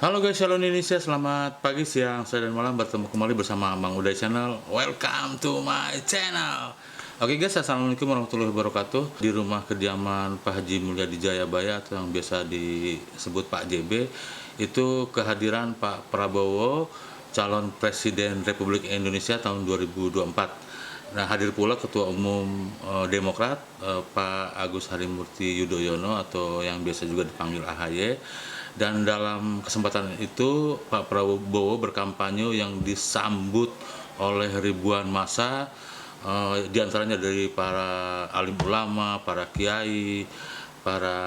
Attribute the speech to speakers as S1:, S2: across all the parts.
S1: Halo guys, halo Indonesia, selamat pagi, siang, sore, dan malam. Bertemu kembali bersama Mang Uday Channel. Welcome to my channel. Oke guys, assalamualaikum warahmatullahi wabarakatuh. Di rumah kediaman Pak Haji Mulyadi Jayabaya atau yang biasa disebut Pak JB, itu kehadiran Pak Prabowo, calon Presiden Republik Indonesia tahun 2024. Nah, hadir pula Ketua Umum Demokrat, Pak Agus Harimurti Yudhoyono atau yang biasa juga dipanggil AHY. Dan dalam kesempatan itu Pak Prabowo berkampanye yang disambut oleh ribuan massa, diantaranya dari para alim ulama, para kiai, para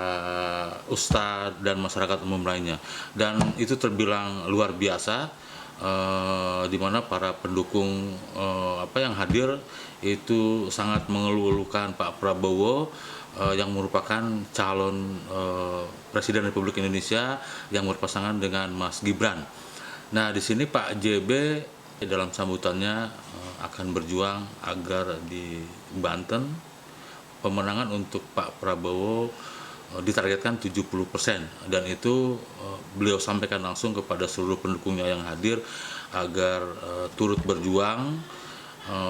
S1: ustadz, dan masyarakat umum lainnya. Dan itu terbilang luar biasa, di mana para pendukung yang hadir itu sangat mengeluh-elukan Pak Prabowo yang merupakan calon Presiden Republik Indonesia yang berpasangan dengan Mas Gibran. Nah, di sini Pak JB dalam sambutannya akan berjuang agar di Banten pemenangan untuk Pak Prabowo ditargetkan 70%, dan itu beliau sampaikan langsung kepada seluruh pendukungnya yang hadir agar turut berjuang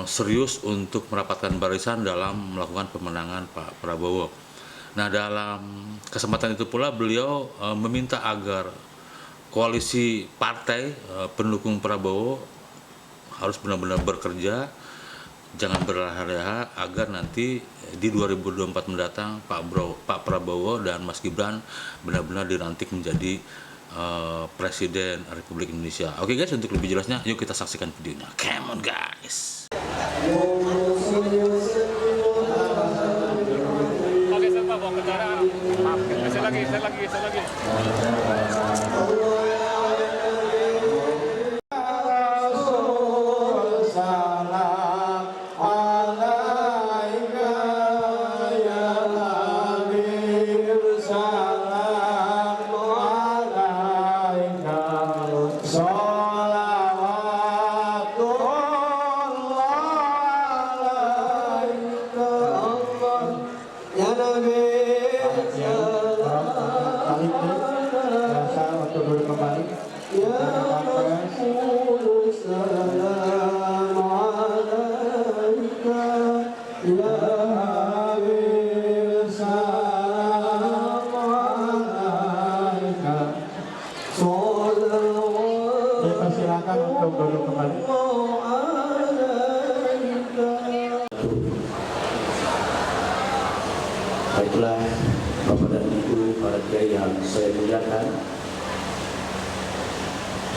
S1: serius untuk merapatkan barisan dalam melakukan pemenangan Pak Prabowo. Nah, dalam kesempatan itu pula beliau meminta agar koalisi partai pendukung Prabowo harus benar-benar bekerja, jangan berleha-leha, agar nanti di 2024 mendatang Pak Prabowo dan Mas Gibran benar-benar dilantik menjadi Presiden Republik Indonesia. Oke guys, untuk lebih jelasnya yuk kita saksikan videonya. Come on guys.
S2: Oke, saya bawa kendaraan. Maaf, saya lagi.
S3: Silakan untuk duduk kembali.
S4: Baiklah, Bapak dan Ibu, para kiai yang saya muliakan,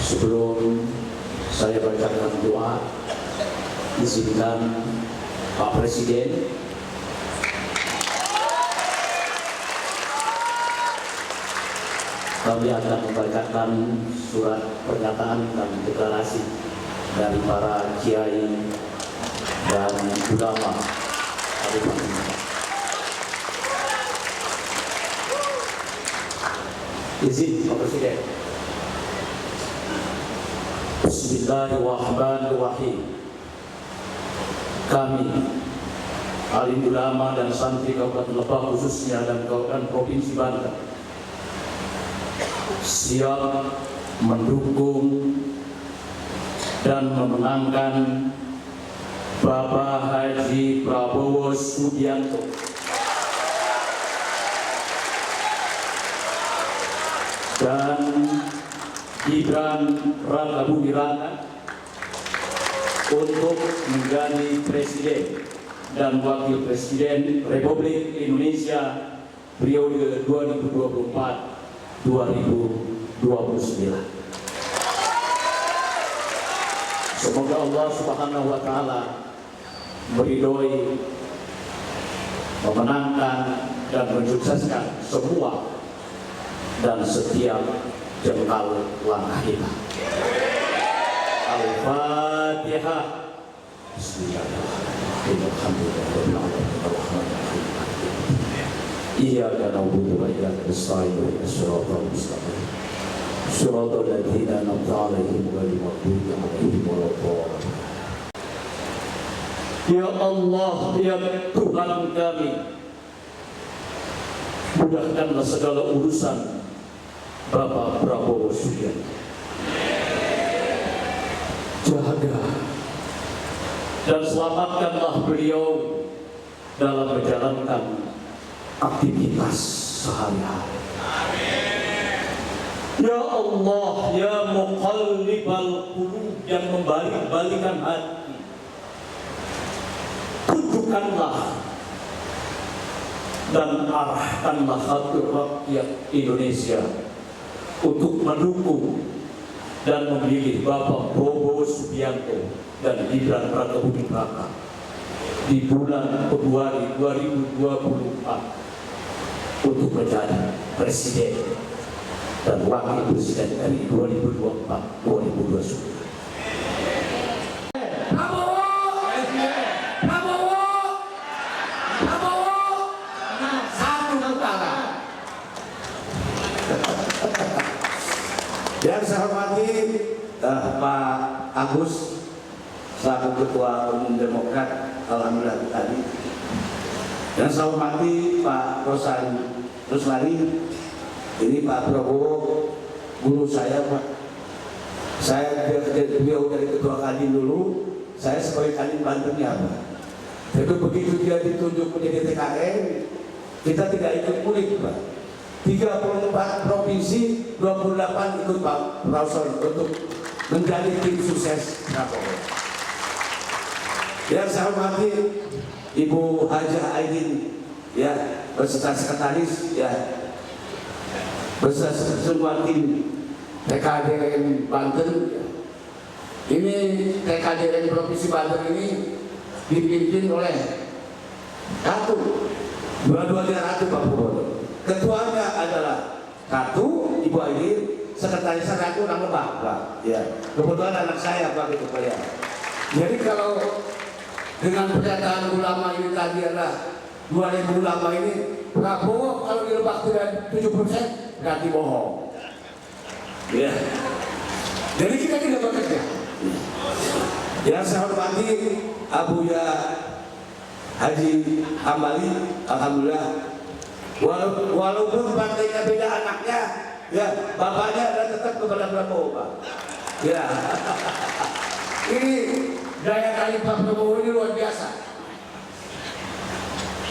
S4: sebelum saya bacakan doa, izinkan Pak Presiden kami akan membacakan surat pernyataan dan deklarasi dari para kiai dan ulama. Izin Pak Presiden. Bismillahirrahmanirrahim. Kami alim ulama dan santri Kabupaten Lebak khususnya dan Provinsi Banten siap mendukung dan memenangkan Bapak Haji Prabowo Subianto dan Gibran Rakabuming Raka untuk menjadi Presiden dan Wakil Presiden Republik Indonesia periode 2024-2029. Semoga Allah Subhanahu wa Ta'ala meridhoi, memenangkan dan mensukseskan semua dan setiap jengkal langkah kita. Al-Fatihah. Bismillahirrahmanirrahim. Iyyaka na'budu wa iyyaka nasta'in ihdinas siratal mustaqim. Siratal ladzina an'amta 'alaihim ghairil maghdubi 'alaihim waladdallin. Ya Allah, ya Tuhan kami, mudahkanlah segala urusan Bapak Prabowo Subianto. Jaga dan selamatkanlah beliau dalam menjalankan aktivitas sehari-hari. Ya Allah, ya muqallibal qulub, yang membalik-balikan hati, tunjukkanlah dan arahkanlah hati rakyat Indonesia untuk mendukung dan memilih Bapak Prabowo Subianto dan Gibran Rakabuming Raka di bulan Februari 2024 untuk menjadi Presiden dan Wakil Presiden dari 2024-2029.
S5: Yang saya hormati Pak Agus selaku Ketua Umum Demokrat, alhamdulillah tadi. Yang saya hormati Pak Rosan Ruslani, ini Pak Prabowo guru saya, Pak. Saya beliau dari Ketua Kadin dulu, saya sebagai Kadin Bantennya, Pak. Tapi begitu dia ditunjuk menjadi TKN, kita tidak ikut kulit, Pak. 34 provinsi, 28 ikut Pak Rawson untuk menjadi tim sukses Prabowo. Yang saya hormati Ibu Hajah Aidin, ya, beserta sekretaris, ya, beserta semua tim TKDN Banten. Ini TKDN Provinsi Banten ini dipimpin oleh Ratu, dua-duanya Ratu Pak Prabowo. Ketuanya adalah Ratu, Ibu Aidin, sekretarisnya Ratu Rang Lebak, Pak. Ya, kebetulan anak saya, Pak, itu Pak, ya. Jadi kalau dengan pernyataan ulama ini tadi adalah 2000 ulama ini, Prabowo kalau di Lebak tidak 7% berarti bohong. Ya. Jadi kita tidak bekerja. Yang saya hormati Abuya Haji Hambali, alhamdulillah. Walaupun partainya beda anaknya, ya, bapaknya adalah tetap kepada Prabowo, Pak. Ya. Ini daya tarik Pak Prabowo ini luar biasa.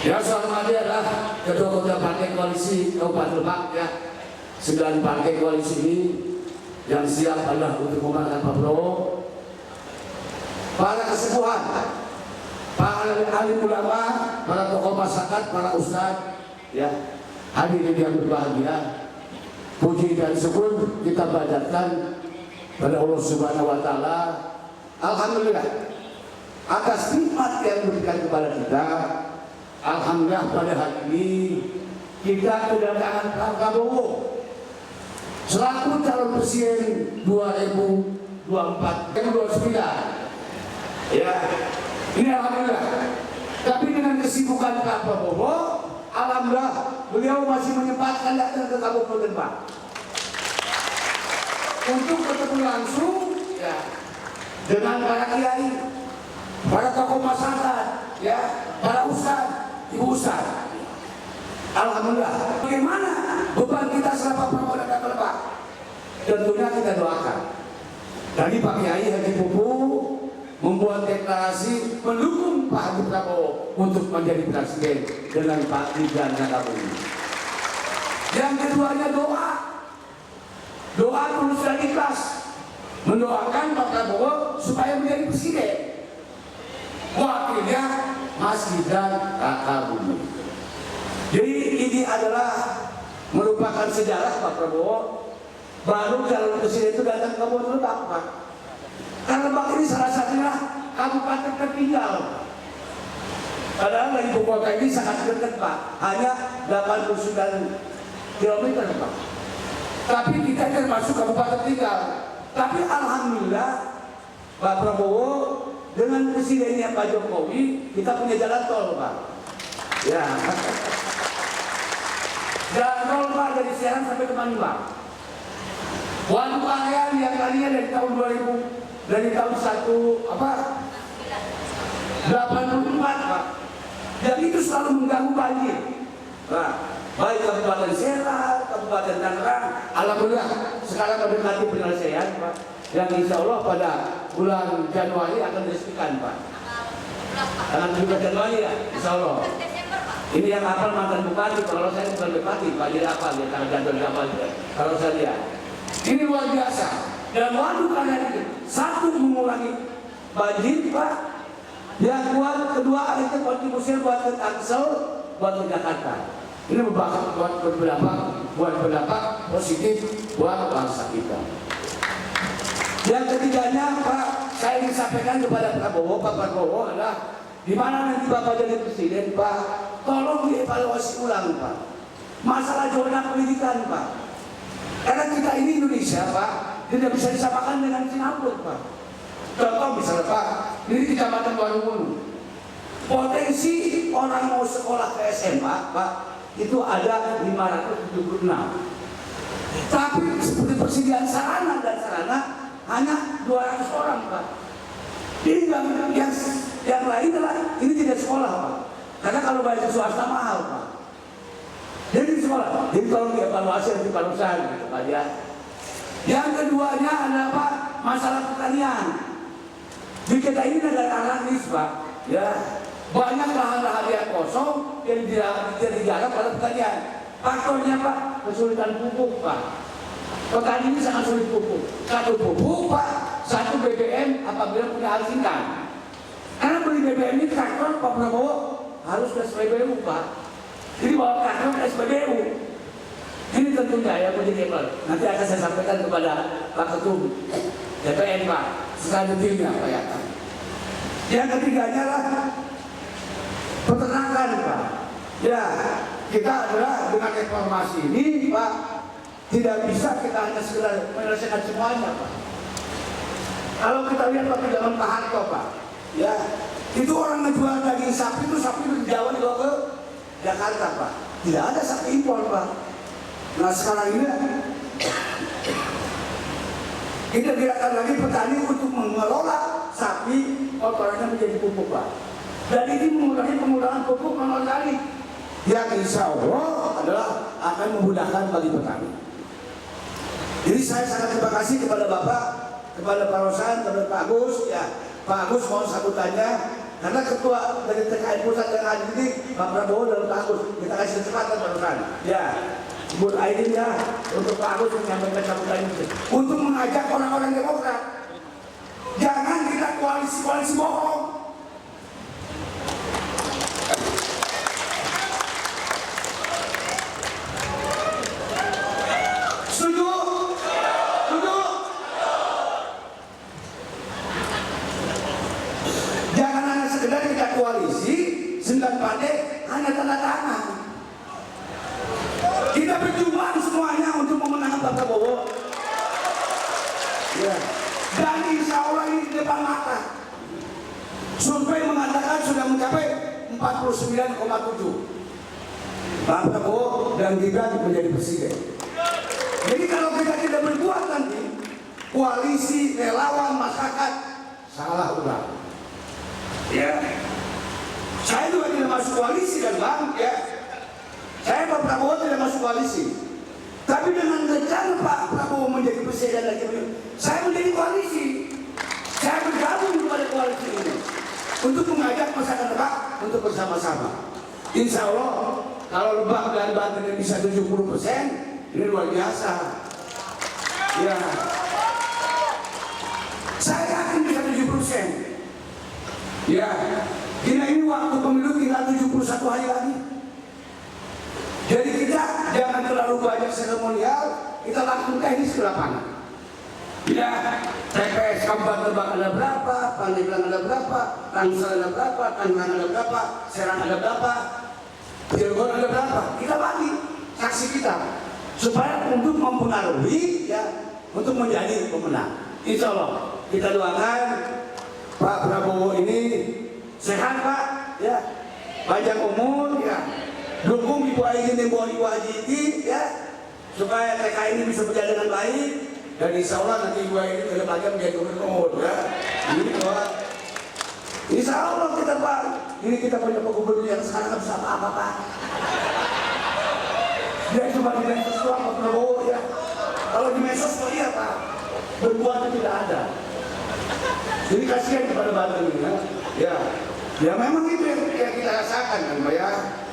S5: Yang saya hormati adalah ketua partai koalisi Kabupaten Lebak, ya. 9 partai koalisi ini yang siap adalah untuk memenangkan Pak Prabowo. Para kesepuhan, para alim ulama, para tokoh masyarakat, para ustadz, ya, hadirin yang berbahagia, puji dan syukur kita panjatkan pada Allah Subhanahu wa Ta'ala, alhamdulillah atas nikmat yang diberikan kepada kita. Alhamdulillah pada hari ini kita kedatangan Pak Prabowo selaku calon presiden 2024-2029. Ya, ini alhamdulillah. Tapi dengan kesibukan Pak Prabowo, alhamdulillah beliau masih menyempatkan datang ke Kabupaten Lebak untuk bertemu langsung, ya, dengan para kiai, para tokoh masyarakat, ya, para ustadz, ibu ustadz. Alhamdulillah. Bagaimana beban kita selama Pak Prabowo datang ke Lebak? Tentunya kita doakan. Tadi Pak Kiai Haji Pupu membuat deklarasi mendukung Pak Haji Prabowo untuk menjadi presiden dengan Pak Gibran Rakabuming. Yang keduanya doa tulus dan ikhlas mendoakan Pak Prabowo supaya menjadi presiden. Wakilnya Mas Gibran Kakabumi. Jadi ini adalah merupakan sejarah Pak Prabowo. Baru calon presiden itu datang ke Kabupaten Lebak, Pak. Karena Lebak ini salah satunya kabupaten tertinggal. Padahal dari ibu kota ini sangat dekat, Pak. Hanya 89 km, Pak. Tapi kita termasuk kabupaten tinggal. Tapi alhamdulillah Pak Prabowo dengan presidennya Pak Jokowi kita punya jalan tol, Pak. Ya. Jalan tol, Pak, dari Serang sampai ke Manulang. Waduk Arean yang tadinya dari tahun 2000, dari tahun 84, Pak. Dan itu selalu mengganggu banjir. Nah, baik Kabupaten Serang, Kabupaten Tangerang, alhamdulillah sekarang mendekati penyelesaian, Pak. Yang insya Allah pada bulan Januari akan diresmikan, Pak. Tanggal 17 Januari ya, insya Allah. Ini yang hafal mantan bupati, kalau saya bukan bupati, Pak, jadi apa? Ya, tanggal Januari apa? Kalau saya lihat, ini luar biasa. Dan waduk kalian ini satu mengurangi banjir, Pak. Yang kedua itu kontribusi buat ke Tangsel, buat ke Jakarta. Ini buat berdampak positif buat bangsa kita. Yang ketiganya, Pak, saya ingin sampaikan kepada Pak Prabowo adalah di mana nanti Bapak jadi presiden, Pak, tolong dievaluasi ulang, Pak. Masalah zona pendidikan, Pak. Karena kita ini Indonesia, Pak, tidak bisa disamakan dengan Singapura, Pak. Contoh misalnya, Pak, ini Kecamatan Warung, potensi orang mau sekolah ke SMA, Pak, itu ada 576. Tapi seperti persediaan sarana dan sarana hanya 200 orang, Pak. Ini yang lain adalah ini tidak sekolah, Pak. Karena kalau bayar swasta mahal, Pak. Jadi sekolah, jadi tolong dievaluasi nanti Pak Nusan, gitu, Pak, ya. Yang keduanya adalah, Pak, masalah pertanian. Di kita ini negara anarkis, Pak, ya. Banyak lahan-lahan yang kosong yang tidak digarap pada pertanian. Faktornya, Pak, kesulitan pupuk, Pak. Petani ini sangat sulit pupuk. Satu pupuk, Pak, satu BBM apabila punya alsintan. Karena beli BBM ini traktor Pak Prabowo harus ke SPBU, Pak. Jadi bawa traktor ke SPBU. Ini tentunya yang menjadi problem. Nanti akan saya sampaikan kepada Pak Ketum DPR, Pak, secara detailnya, Pak, ya. Yang ketiganya lah peternakan, Pak. Ya, kita adalah dengan reformasi ini, Pak, tidak bisa kita hanya sekedar menyelesaikan semuanya, Pak. Kalau kita lihat waktu zaman Pak Harto, Pak, ya, itu orang menjual daging sapi itu di Jawa dibawa ke Jakarta, Pak. Tidak ada sapi impor, Pak. Nah sekarang ini kita gerakan lagi petani untuk mengelola sapi kotorannya menjadi pupuk, Pak. Dan ini mengurangi penggunaan pupuk non-organik yang insya Allah adalah akan memudahkan bagi petani. Jadi saya sangat terima kasih kepada Bapak, kepada Pak Rosan, kepada Pak Agus, ya. Pak Agus mau sambutannya karena ketua dari TKN pusat yang hadir ini Pak Prabowo dan Pak Agus, kita kasih kesempatan Pak Rosan. Ya, Bu Aidin ya, untuk Pak Agus menyampaikan sambutan ini untuk mengajak orang-orang Demokrat. Jangan kita koalisi bohong. Koalisi sembilan partai hanya tanda tangan. Kita berjuang semuanya untuk memenangkan Pak Prabowo. Ya. Dan insya Allah ini di depan mata. Survei mengatakan sudah mencapai 49,7. Pak Prabowo dan Gibran menjadi presiden. Jadi kalau kita tidak berbuat nanti, koalisi relawan masyarakat salah ulang. Ya. Saya juga tidak masuk koalisi kan, Bang, ya. Saya Pak Prabowo tidak masuk koalisi. Tapi dengan rencana Pak Prabowo menjadi presiden lagi, saya menjadi koalisi. Saya bergabung kepada koalisi ini untuk mengajak masyarakat Lebak untuk bersama-sama. Insya Allah kalau Lebak dan Banten bisa 70%, ini luar biasa. Ya. Ya, kita ini waktu pemilu tinggal 71 hari lagi. Jadi kita jangan terlalu banyak seremonial, kita langsung teknis ke lapangan. Ya, TPS Kabupaten Lebak ada berapa, Pandeglang ada berapa, Tangsel ada berapa, Tangerang ada berapa, Serang ada berapa, Cilegon ada berapa. Kita bagi saksi kita supaya untuk mempengaruhi, ya, untuk menjadi pemenang. Insya Allah kita doakan Pak Prabowo ini sehat Pak, ya, panjang umur, ya, dukung Ibu Aidin dan Ibu Haji, ya, supaya TK ini bisa berjalan dengan baik. Dan insya Allah nanti Ibu Aidin ke depannya menjadi gubernur, ya. Ini Pak. Insya Allah kita Pak, ini kita punya Pak Gubernur yang sekarang nggak bisa apa-apa Pak. Dia cuma di medsos doang Pak Prabowo, ya. Kalau di medsos kok iya Pak, berbuatnya tidak ada. Jadi kasihan kepada Banten ini, ya. Ya memang itu yang kita rasakan kan Pak, ya.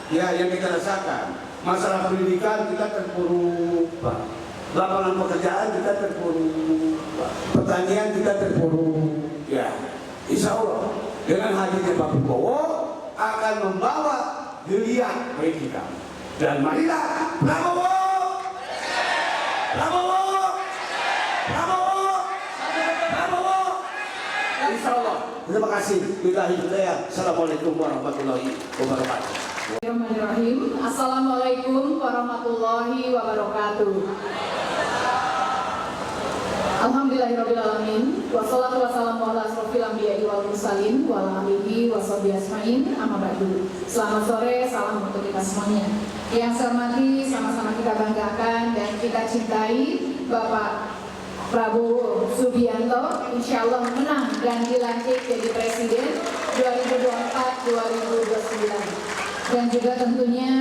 S5: Ya yang kita rasakan. Masalah pendidikan kita terpuruk Pak. Lapangan pekerjaan kita terpuruk, pertanian kita terpuruk, ya. Insya Allah dengan hadirnya Pak Prabowo akan membawa geliat bagi kita. Dan marilah Prabowo, Prabowo, Prabowo, Prabowo. Insya Allah. Terima kasih. Assalamualaikum warahmatullahi wabarakatuh.
S6: Bismillahirrahmanirrahim. Assalamualaikum warahmatullahi wabarakatuh. Alhamdulillahirrabbilalamin. Wassalatu wassalamu ala asrofil anbiya'i wal mursalin wa ala alihi wa sahbihi ajmain. Amma ba'du. Selamat sore, salam untuk kita semuanya. Yang saya hormati, sama-sama kita banggakan dan kita cintai Bapak Prabowo Subianto, insya Allah menang dan dilantik jadi Presiden 2024-2029. Dan juga tentunya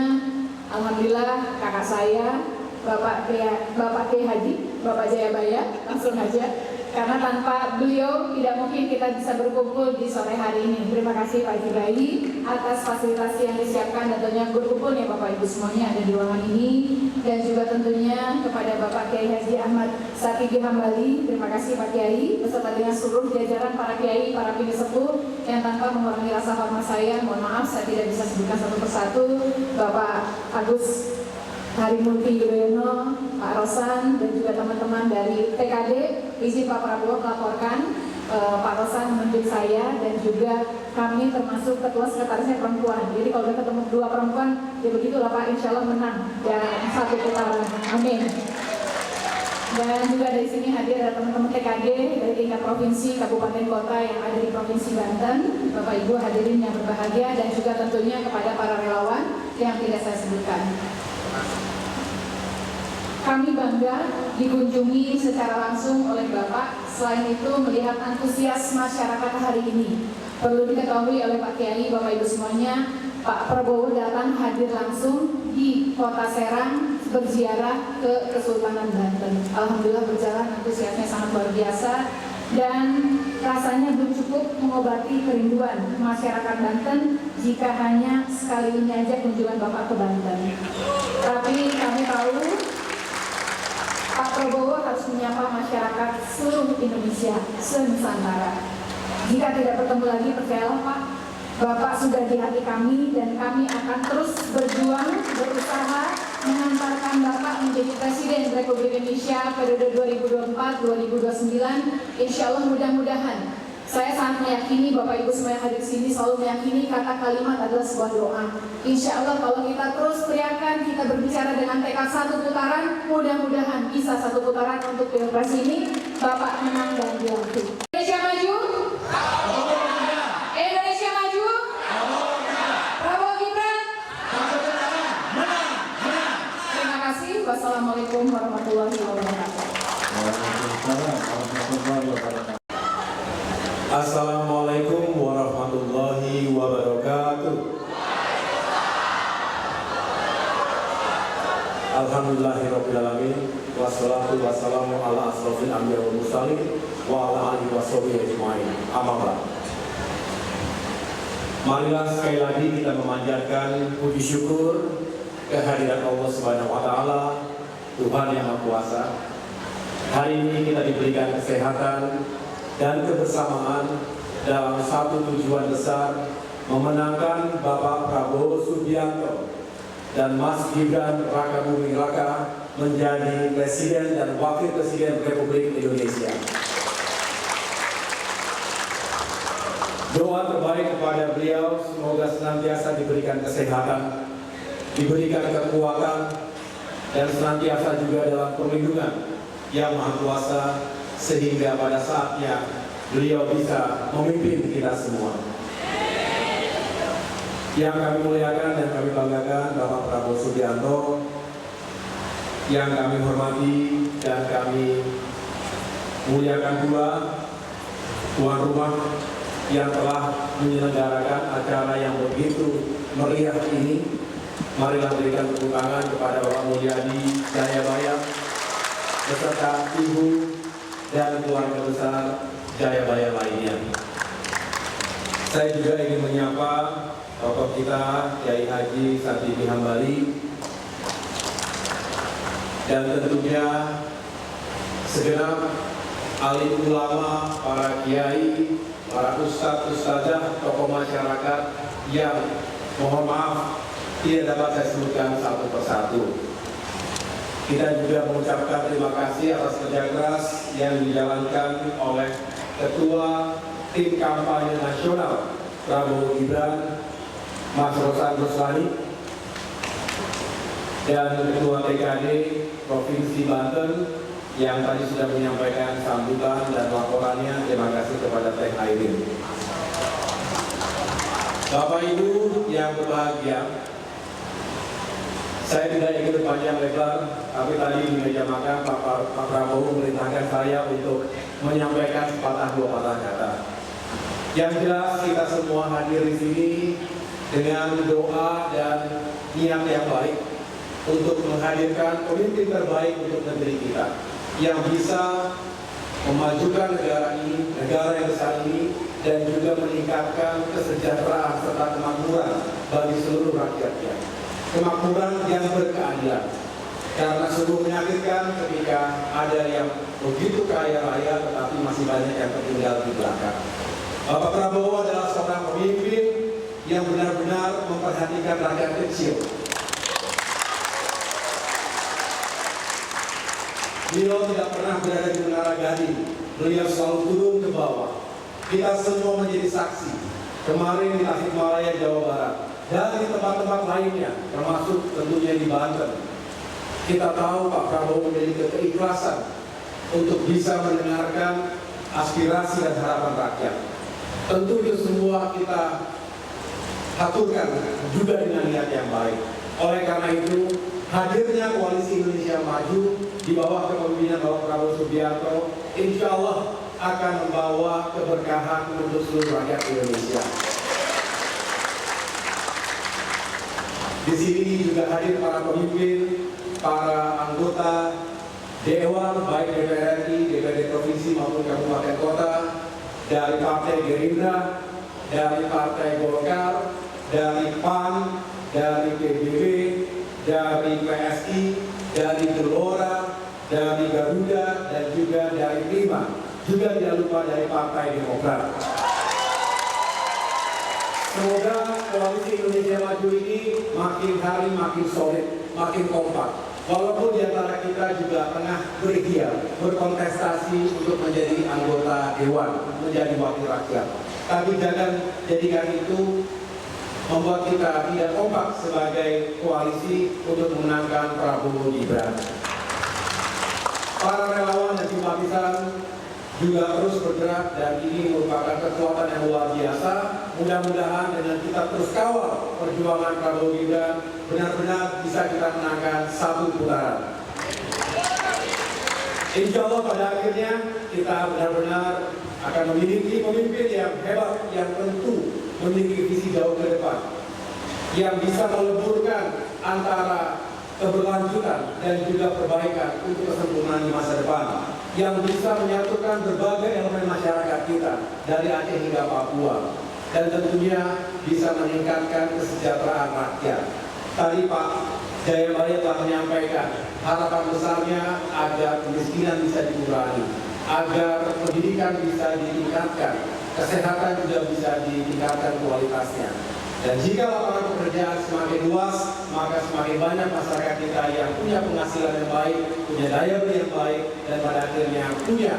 S6: alhamdulillah kakak saya Bapak Kiai Haji, Bapak Jayabaya, langsung aja, karena tanpa beliau tidak mungkin kita bisa berkumpul di sore hari ini. Terima kasih Pak Jibai atas fasilitasi yang disiapkan dan tentunya berkumpulnya Bapak Ibu semuanya ada di ruangan ini, dan juga tentunya kepada Bapak Kiai Haji Ahmad Satigi Hambali. Terima kasih Pak Kiai beserta dengan seluruh jajaran para kiai, para pini sepuh yang tanpa mengurangi rasa hormat saya, mohon maaf saya tidak bisa sebutkan satu persatu. Bapak Agus Harimurti Yudhoyono, Pak Rosan, dan juga teman-teman dari TKD. Izin Pak Prabowo melaporkan Pak Rosan menunjuk saya dan juga kami termasuk ketua sekretarisnya perempuan. Jadi kalau udah ketemu dua perempuan, ya begitulah Pak, insya Allah menang dan satu putaran. Amin. Dan juga dari sini hadir ada teman-teman TKD dari tingkat provinsi, kabupaten, kota yang ada di Provinsi Banten. Bapak Ibu hadirin yang berbahagia, dan juga tentunya kepada para relawan yang tidak saya sebutkan. Kami bangga dikunjungi secara langsung oleh Bapak. Selain itu melihat antusias masyarakat hari ini. Perlu diketahui oleh Pak Kiai, Bapak Ibu semuanya, Pak Prabowo datang hadir langsung di Kota Serang berziarah ke Kesultanan Banten. Alhamdulillah berjalan, antusiasnya sangat luar biasa dan rasanya belum cukup mengobati kerinduan masyarakat Banten jika hanya sekali ini aja kunjungan Bapak ke Banten. Tapi kami tahu Pak Prabowo harus menyapa masyarakat seluruh Indonesia, se-Nusantara. Jika tidak bertemu lagi, percayalah Pak, Bapak sudah di hati kami dan kami akan terus berjuang, berusaha mengantarkan Bapak menjadi Presiden Republik Indonesia periode 2024-2029. Insya Allah mudah-mudahan. Saya sangat meyakini, Bapak Ibu semua yang hadir di sini selalu meyakini kata kalimat adalah sebuah doa. Insya Allah kalau kita terus teriakan, kita berbicara dengan tekad satu putaran, mudah-mudahan bisa satu putaran untuk Pilpres ini, Bapak menang dan dilantik. Indonesia maju. Indonesia maju. Prabowo Gibran. Terima kasih. Wassalamualaikum warahmatullahi wabarakatuh.
S7: Assalamualaikum warahmatullahi wabarakatuh. Alhamdulillahirrahmanirrahim. Wassalatu wassalamu ala asrofil anbiya wal mursalin wa ala alihi washabihi ajmain. Amma ba'd. Marilah sekali lagi kita memanjatkan puji syukur kehadirat Allah Subhanahu wa taala, Tuhan yang Maha Kuasa. Hari ini kita diberikan kesehatan dan kebersamaan dalam satu tujuan besar, memenangkan Bapak Prabowo Subianto dan Mas Gibran Rakabuming Raka menjadi Presiden dan Wakil Presiden Republik Indonesia. Doa terbaik kepada beliau, semoga senantiasa diberikan kesehatan, diberikan kekuatan, dan senantiasa juga dalam perlindungan yang Maha Kuasa, sehingga pada saatnya beliau bisa memimpin kita semua. Yang kami muliakan dan kami banggakan Bapak Prabowo Subianto, yang kami hormati dan kami muliakan pula tuan rumah yang telah menyelenggarakan acara yang begitu meriah ini. Marilah berikan tepuk tangan kepada Bapak Mulyadi Jayabaya beserta Ibu dan keluarga besar Jayabaya lainnya. Saya juga ingin menyapa tokoh kita Kiai Haji Satiddi Hambali, dan tentunya segenap alim ulama, para kiai, para ustadz, ustadzah, tokoh masyarakat yang mohon maaf tidak dapat saya sebutkan satu persatu. Kita juga mengucapkan terima kasih atas kerja keras yang dijalankan oleh Ketua Tim Kampanye Nasional Prabowo Gibran, Mas Rosan Ruslani, dan Ketua TKD Provinsi Banten yang tadi sudah menyampaikan sambutan dan laporannya. Terima kasih kepada Teh Airin. Bapak Ibu yang berbahagia, saya tidak ingin berpanjang lebar, tapi tadi di meja makan Pak Prabowo memerintahkan saya untuk menyampaikan sepatah dua patah kata. Yang jelas kita semua hadir di sini dengan doa dan niat yang baik untuk menghadirkan pemimpin terbaik untuk negeri kita yang bisa memajukan negara ini, negara yang besar ini, dan juga meningkatkan kesejahteraan serta kemakmuran bagi seluruh rakyatnya. Kemakmuran yang berkeadilan, karena sungguh menyakitkan ketika ada yang begitu kaya raya tetapi masih banyak yang tertinggal di belakang. Bapak Prabowo adalah seorang pemimpin yang benar-benar memperhatikan rakyat kecil. Beliau tidak pernah berada di menara gading, beliau selalu turun ke bawah. Kita semua menjadi saksi. Kemarin di Tasikmalaya, Jawa Barat, dan di tempat-tempat lainnya, termasuk tentunya di Banten, kita tahu Pak Prabowo memiliki keikhlasan untuk bisa mendengarkan aspirasi dan harapan rakyat. Tentu itu semua kita aturkan juga dengan niat yang baik. Oleh karena itu, hadirnya Koalisi Indonesia Maju di bawah kepemimpinan Bapak Prabowo Subianto, insya Allah akan membawa keberkahan untuk seluruh rakyat Indonesia. Di sini juga hadir para pemimpin, para anggota Dewan, baik DPR RI, DPRD Provinsi maupun Kabupaten Kota, dari Partai Gerindra, dari Partai Golkar, dari PAN, dari PBB, dari PSI, dari Gelora, dari Garuda, dan juga dari Prima. Juga tidak lupa dari Partai Demokrat. Semoga Koalisi Indonesia Maju ini makin hari makin solid, makin kompak. Walaupun di antara kita juga tengah berikhtiar, berkontestasi untuk menjadi anggota Dewan, menjadi wakil rakyat. Tapi jangan jadikan itu membuat kita tidak kompak sebagai koalisi untuk memenangkan Prabowo Gibran. Para relawan dan simpatisan juga terus bergerak, dan ini merupakan kekuatan yang luar biasa. Mudah-mudahan dengan kita terus kawal perjuangan Prabowo Gibran, benar-benar bisa kita menangkan satu putaran. Insya Allah pada akhirnya kita benar-benar akan memiliki pemimpin yang hebat, yang tentu memiliki visi jauh ke depan, yang bisa meleburkan antara keberlanjutan dan juga perbaikan untuk kesempurnaan di masa depan, yang bisa menyatukan berbagai elemen masyarakat kita dari Aceh hingga Papua, dan tentunya bisa meningkatkan kesejahteraan rakyat. Tadi Pak Jayabaya telah menyampaikan harapan besarnya agar kemiskinan bisa dikurangi, agar pendidikan bisa ditingkatkan, kesehatan juga bisa ditingkatkan kualitasnya. Dan jika lapangan pekerjaan semakin luas, maka semakin banyak masyarakat kita yang punya penghasilan yang baik, punya daya beli yang baik, dan pada akhirnya punya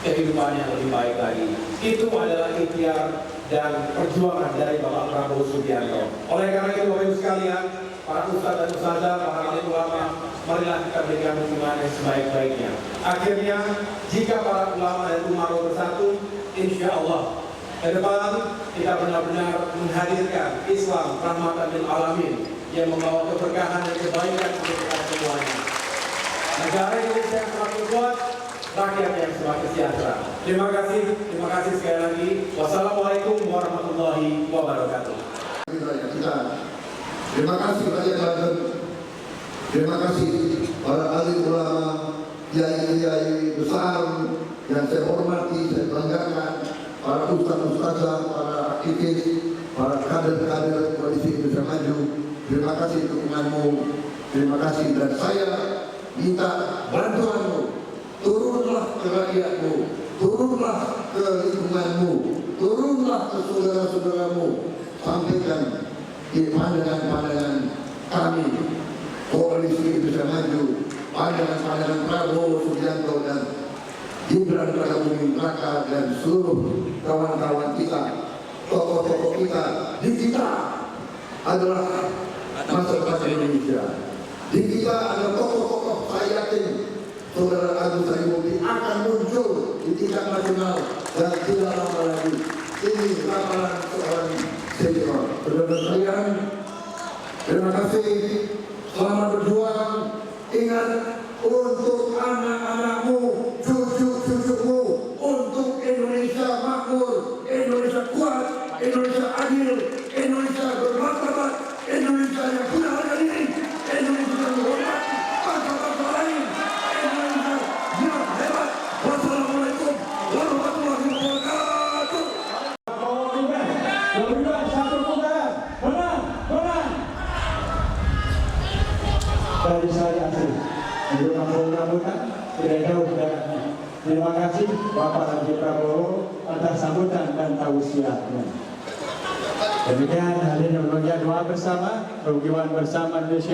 S7: kehidupan yang lebih baik lagi. Itu adalah ikhtiar dan perjuangan dari Bapak Prabowo Subianto. Oleh karena itu, Bapak Ibu sekalian, para ustadz dan ustazah, para alim ulama, marilah kita berikan dukungan yang sebaik-baiknya. Akhirnya, jika para ulama dan umaro bersatu, insya Allah ke depan kita benar-benar menghadirkan Islam rahmatan lil alamin yang membawa keberkahan dan kebaikan untuk kita semuanya. Negara Indonesia yang semakin kuat, rakyat yang semakin sejahtera. Terima kasih sekali lagi. Wassalamualaikum warahmatullahi wabarakatuh.
S8: Terima kasih rakyat Banten. Terima kasih para alim ulama, kiai-kiai besar yang saya hormati, saya banggakan, para ustaz-ustazah, para aktivis, para kader-kader Koalisi Indonesia Maju. Terima kasih dukunganmu. Terima kasih, dan saya minta bantuanmu. Turunlah ke rakyatmu, turunlah ke lingkunganmu, turunlah ke saudara-saudaramu, sampaikan pandangan-pandangan kami Koalisi Indonesia Maju, pandangan-pandangan Prabowo Subianto dan Gibran Rakabuming Raka dan seluruh kawan-kawan kita, tokoh-tokoh kita. Di kita adalah masyarakat Indonesia. Di kita ada tokoh-tokoh, saya yakin Saudara Agus Harimurti akan muncul di tingkat nasional dan tidak lama lagi. Ini ramalan seorang senior. Saudara sekalian, terima kasih. Selamat berjuang. Ingat, untuk anak-anakmu, cucu-cucumu, untuk Indonesia makmur, Indonesia kuat, Indonesia adil, Indonesia bermartabat, Indonesia yang punya harga diri, Indonesia yang menghormati bangsa-bangsa lain, Indonesia yang hebat. Wassalamualaikum warahmatullahi wabarakatuh.
S3: Dari saya asli, di kampung-kampungan tidak jauh jaraknya. Terima kasih Bapak Haji Prabowo atas sambutan dan tausiahnya. Demikian hadirin yang berbahagia, doa bersama, kerugian bersama Indonesia.